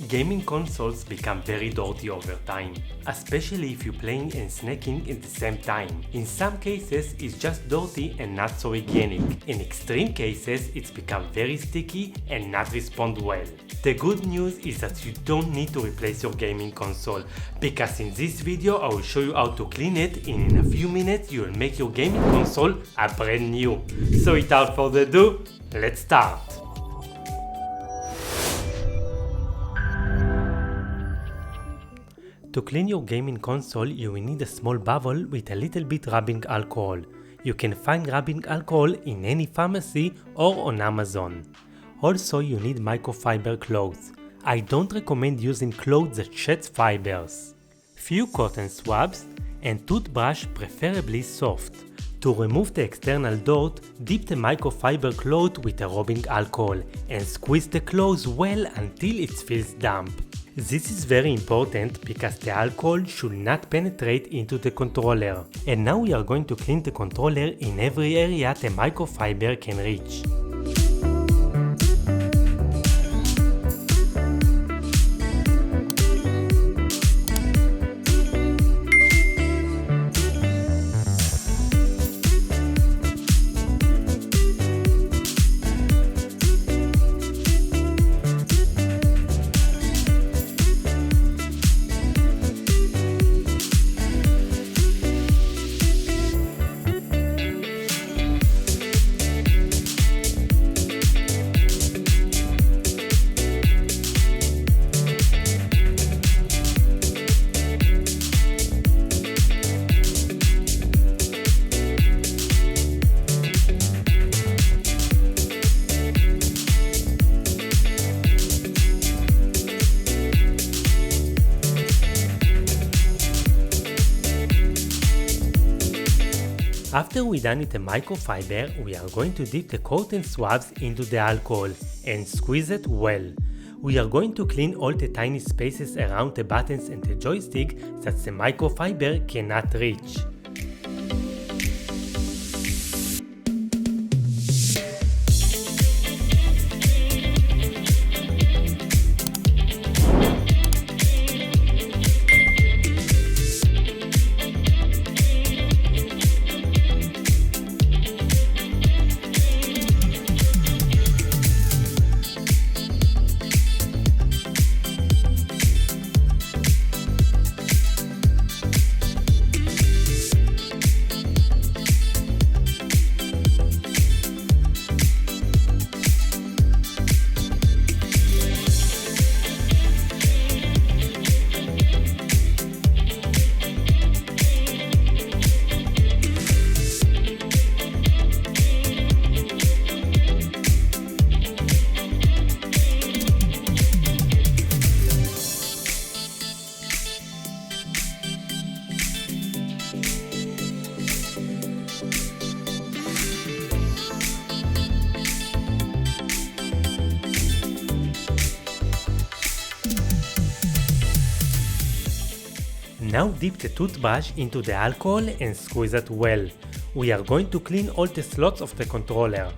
Gaming consoles become very dirty over time, especially if you're playing and snacking at the same time. In some cases, it's just dirty and not so hygienic. In extreme cases, it's become very sticky and not respond well. The good news is that you don't need to replace your gaming console, because in this video I will show you how to clean it, and in a few minutes you will make your gaming console a brand new. So without further ado, let's start! To clean your gaming console, you will need a small bottle with a little bit rubbing alcohol. You can find rubbing alcohol in any pharmacy or on Amazon. Also, you need microfiber cloths. I don't recommend using clothes that shed fibers. Few cotton swabs and toothbrush, preferably soft. To remove the external dirt, dip the microfiber cloth with a rubbing alcohol and squeeze the cloth well until it feels damp. This is very important because the alcohol should not penetrate into the controller. And now we are going to clean the controller in every area the microfiber can reach. After we're done with the microfiber, we are going to dip the cotton swabs into the alcohol and squeeze it well. We are going to clean all the tiny spaces around the buttons and the joystick that the microfiber cannot reach. Now dip the toothbrush into the alcohol and squeeze it well. We are going to clean all the slots of the controller.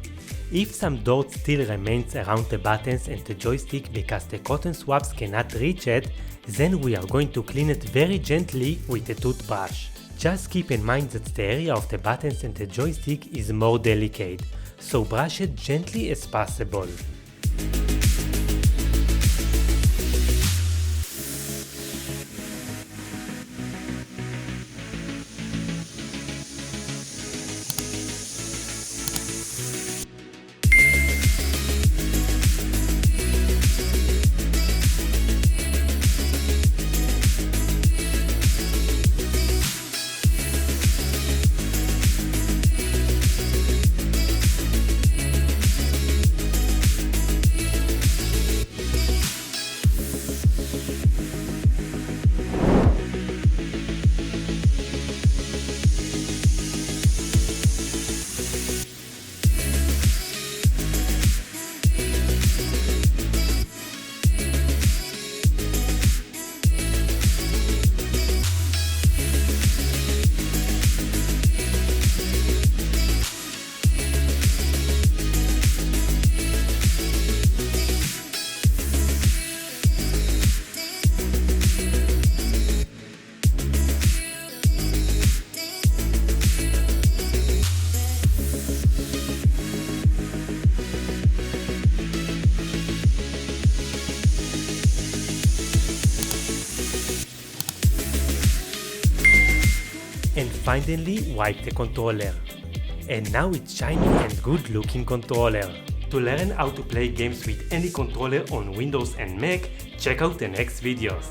If some dirt still remains around the buttons and the joystick because the cotton swabs cannot reach it, then we are going to clean it very gently with the toothbrush. Just keep in mind that the area of the buttons and the joystick is more delicate, so brush it gently as possible. finally wipe the controller. And now it's shiny and good looking controller. To learn how to play games with any controller on Windows and Mac, check out the next videos.